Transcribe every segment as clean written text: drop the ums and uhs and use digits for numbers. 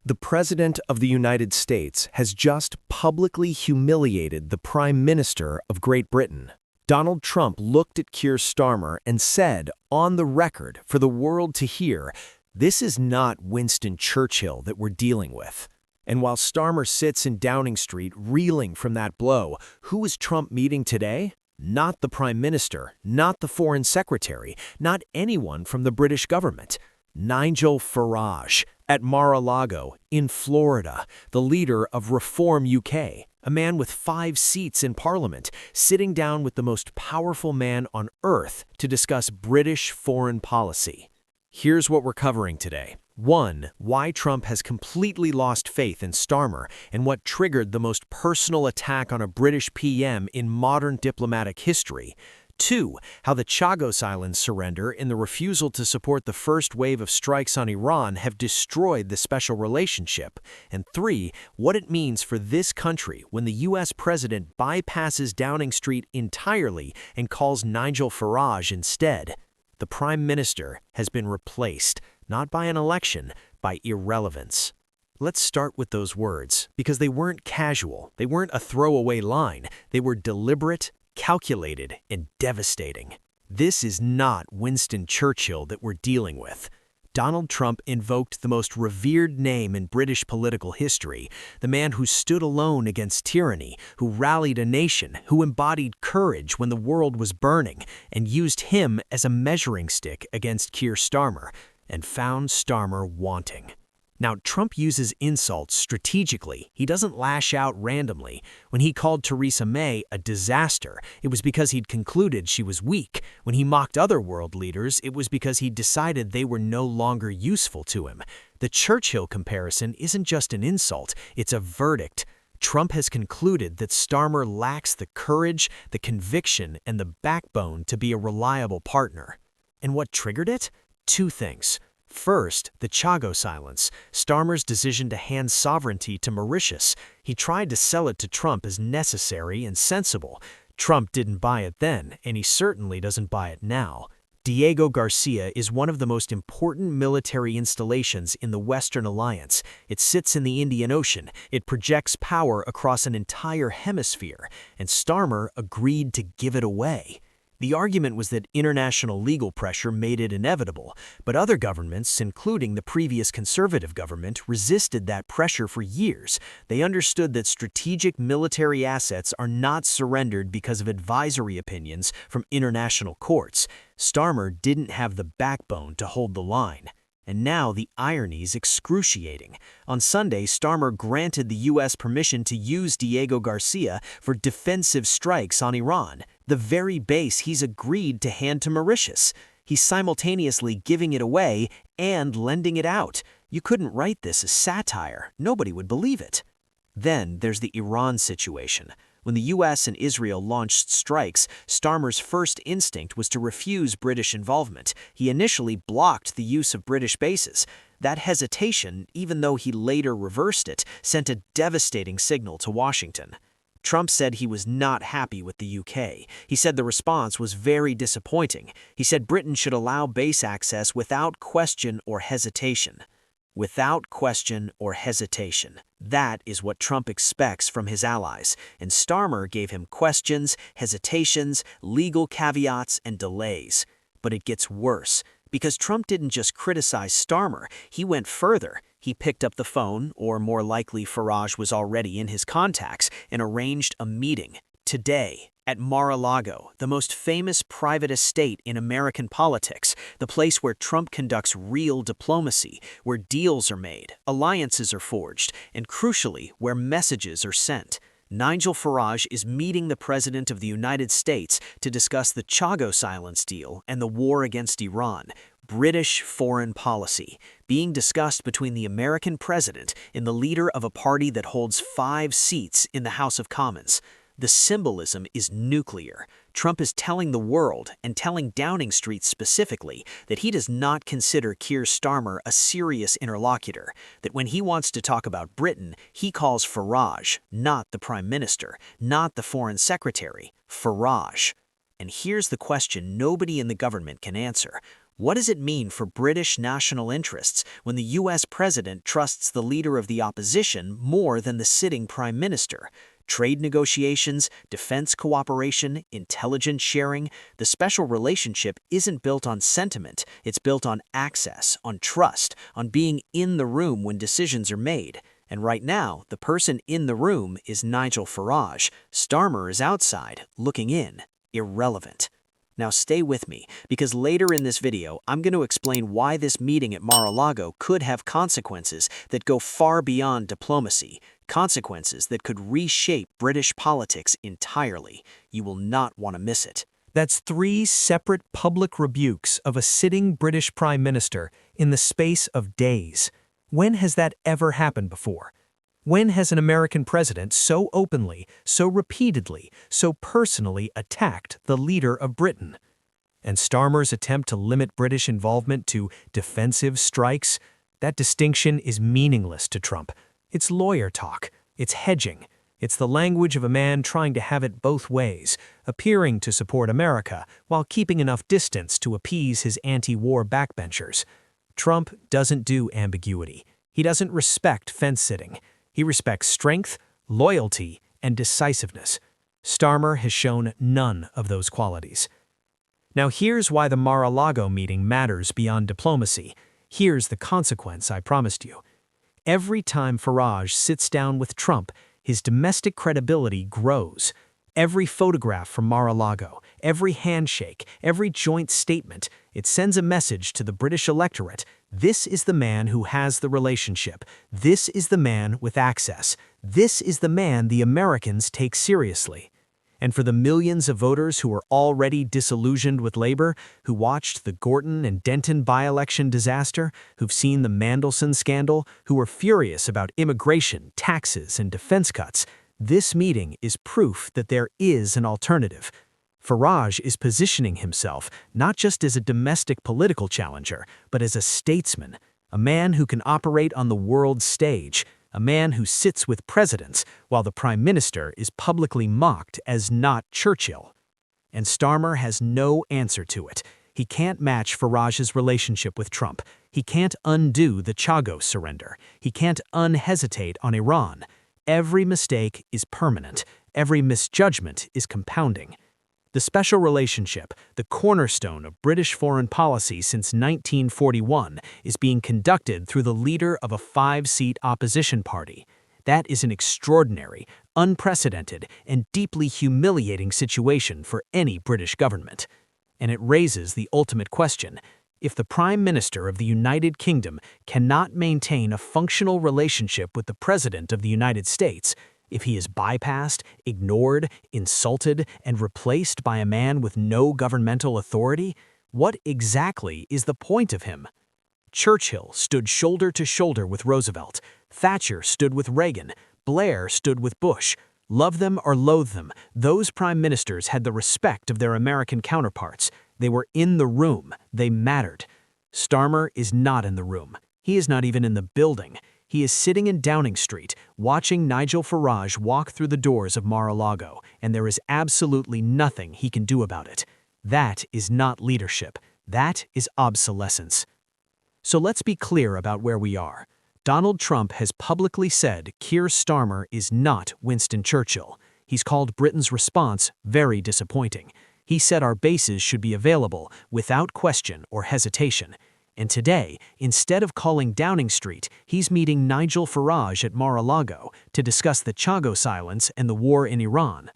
The President of the United States has just publicly humiliated the Prime Minister of Great Britain. Donald Trump looked at Keir Starmer and said, on the record for the world to hear, "This is not Winston Churchill that we're dealing with." And while Starmer sits in Downing Street reeling from that blow, who is Trump meeting today? Not the Prime Minister, not the Foreign Secretary, not anyone from the British government. Nigel Farage, at Mar-a-Lago, in Florida, the leader of Reform UK, a man with 5 seats in Parliament, sitting down with the most powerful man on earth to discuss British foreign policy. Here's what we're covering today. 1. Why Trump has completely lost faith in Starmer and what triggered the most personal attack on a British PM in modern diplomatic history. 2. How the Chagos Islands surrender and the refusal to support the first wave of strikes on Iran have destroyed the special relationship. And 3. What it means for this country when the U.S. president bypasses Downing Street entirely and calls Nigel Farage instead. The Prime Minister has been replaced, not by an election, by irrelevance. Let's start with those words, because they weren't casual, they weren't a throwaway line, they were deliberate, calculated, and devastating. This is not Winston Churchill that we're dealing with. Donald Trump invoked the most revered name in British political history, the man who stood alone against tyranny, who rallied a nation, who embodied courage when the world was burning, and used him as a measuring stick against Keir Starmer, and found Starmer wanting. Now, Trump uses insults strategically. He doesn't lash out randomly. When he called Theresa May a disaster, it was because he'd concluded she was weak. When he mocked other world leaders, it was because he'd decided they were no longer useful to him. The Churchill comparison isn't just an insult, it's a verdict. Trump has concluded that Starmer lacks the courage, the conviction, and the backbone to be a reliable partner. And what triggered it? 2 things. First, the Chagos Islands, Starmer's decision to hand sovereignty to Mauritius. He tried to sell it to Trump as necessary and sensible. Trump didn't buy it then, and he certainly doesn't buy it now. Diego Garcia is one of the most important military installations in the Western Alliance. It sits in the Indian Ocean. It projects power across an entire hemisphere, and Starmer agreed to give it away. The argument was that international legal pressure made it inevitable, but other governments, including the previous conservative government, resisted that pressure for years. They understood that strategic military assets are not surrendered because of advisory opinions from international courts. Starmer didn't have the backbone to hold the line. And now the irony's excruciating. On Sunday, Starmer granted the U.S. permission to use Diego Garcia for defensive strikes on Iran, the very base he's agreed to hand to Mauritius. He's simultaneously giving it away and lending it out. You couldn't write this as satire. Nobody would believe it. Then there's the Iran situation. When the U.S. and Israel launched strikes, Starmer's first instinct was to refuse British involvement. He initially blocked the use of British bases. That hesitation, even though he later reversed it, sent a devastating signal to Washington. Trump said he was not happy with the UK. He said the response was very disappointing. He said Britain should allow base access without question or hesitation. Without question or hesitation. That is what Trump expects from his allies, and Starmer gave him questions, hesitations, legal caveats, and delays. But it gets worse, because Trump didn't just criticize Starmer, he went further. He picked up the phone, or more likely Farage was already in his contacts, and arranged a meeting. Today, at Mar-a-Lago, the most famous private estate in American politics, the place where Trump conducts real diplomacy, where deals are made, alliances are forged, and crucially, where messages are sent. Nigel Farage is meeting the President of the United States to discuss the Chagos Islands deal and the war against Iran. British foreign policy, being discussed between the American president and the leader of a party that holds 5 seats in the House of Commons. The symbolism is nuclear. Trump is telling the world, and telling Downing Street specifically, that he does not consider Keir Starmer a serious interlocutor, that when he wants to talk about Britain, he calls Farage, not the Prime Minister, not the Foreign Secretary, Farage. And here's the question nobody in the government can answer. What does it mean for British national interests when the US president trusts the leader of the opposition more than the sitting prime minister? Trade negotiations, defense cooperation, intelligence sharing, the special relationship isn't built on sentiment, it's built on access, on trust, on being in the room when decisions are made. And right now, the person in the room is Nigel Farage. Starmer is outside, looking in. Irrelevant. Now stay with me, because later in this video, I'm going to explain why this meeting at Mar-a-Lago could have consequences that go far beyond diplomacy, consequences that could reshape British politics entirely. You will not want to miss it. That's 3 separate public rebukes of a sitting British Prime Minister in the space of days. When has that ever happened before? When has an American president so openly, so repeatedly, so personally attacked the leader of Britain? And Starmer's attempt to limit British involvement to defensive strikes? That distinction is meaningless to Trump. It's lawyer talk. It's hedging. It's the language of a man trying to have it both ways, appearing to support America while keeping enough distance to appease his anti-war backbenchers. Trump doesn't do ambiguity. He doesn't respect fence-sitting. He respects strength, loyalty, and decisiveness. Starmer has shown none of those qualities. Now here's why the Mar-a-Lago meeting matters beyond diplomacy. Here's the consequence I promised you. Every time Farage sits down with Trump, his domestic credibility grows. Every photograph from Mar-a-Lago, every handshake, every joint statement, it sends a message to the British electorate. This is the man who has the relationship. This is the man with access. This is the man the Americans take seriously. And for the millions of voters who are already disillusioned with Labour, who watched the Gorton and Denton by-election disaster, who've seen the Mandelson scandal, who are furious about immigration, taxes, and defense cuts, this meeting is proof that there is an alternative. Farage is positioning himself not just as a domestic political challenger, but as a statesman, a man who can operate on the world stage, a man who sits with presidents while the prime minister is publicly mocked as not Churchill. And Starmer has no answer to it. He can't match Farage's relationship with Trump. He can't undo the Chagos surrender. He can't unhesitate on Iran. Every mistake is permanent. Every misjudgment is compounding. The special relationship, the cornerstone of British foreign policy since 1941, is being conducted through the leader of a 5-seat opposition party. That is an extraordinary, unprecedented, and deeply humiliating situation for any British government. And it raises the ultimate question. If the Prime Minister of the United Kingdom cannot maintain a functional relationship with the President of the United States, if he is bypassed, ignored, insulted, and replaced by a man with no governmental authority, what exactly is the point of him? Churchill stood shoulder to shoulder with Roosevelt. Thatcher stood with Reagan. Blair stood with Bush. Love them or loathe them, those prime ministers had the respect of their American counterparts. They were in the room. They mattered. Starmer is not in the room. He is not even in the building. He is sitting in Downing Street, watching Nigel Farage walk through the doors of Mar-a-Lago, and there is absolutely nothing he can do about it. That is not leadership. That is obsolescence. So let's be clear about where we are. Donald Trump has publicly said Keir Starmer is not Winston Churchill. He's called Britain's response very disappointing. He said our bases should be available without question or hesitation. And today, instead of calling Downing Street, he's meeting Nigel Farage at Mar-a-Lago to discuss the Chagos Islands and the war in Iran.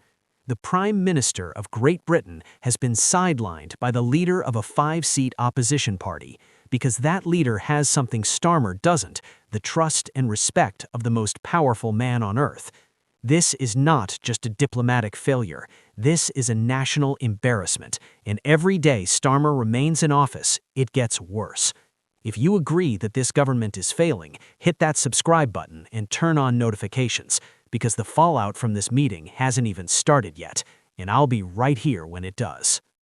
The Prime Minister of Great Britain has been sidelined by the leader of a 5-seat opposition party because that leader has something Starmer doesn't, the trust and respect of the most powerful man on earth. This is not just a diplomatic failure. This is a national embarrassment, and every day Starmer remains in office, it gets worse. If you agree that this government is failing, hit that subscribe button and turn on notifications, because the fallout from this meeting hasn't even started yet, and I'll be right here when it does.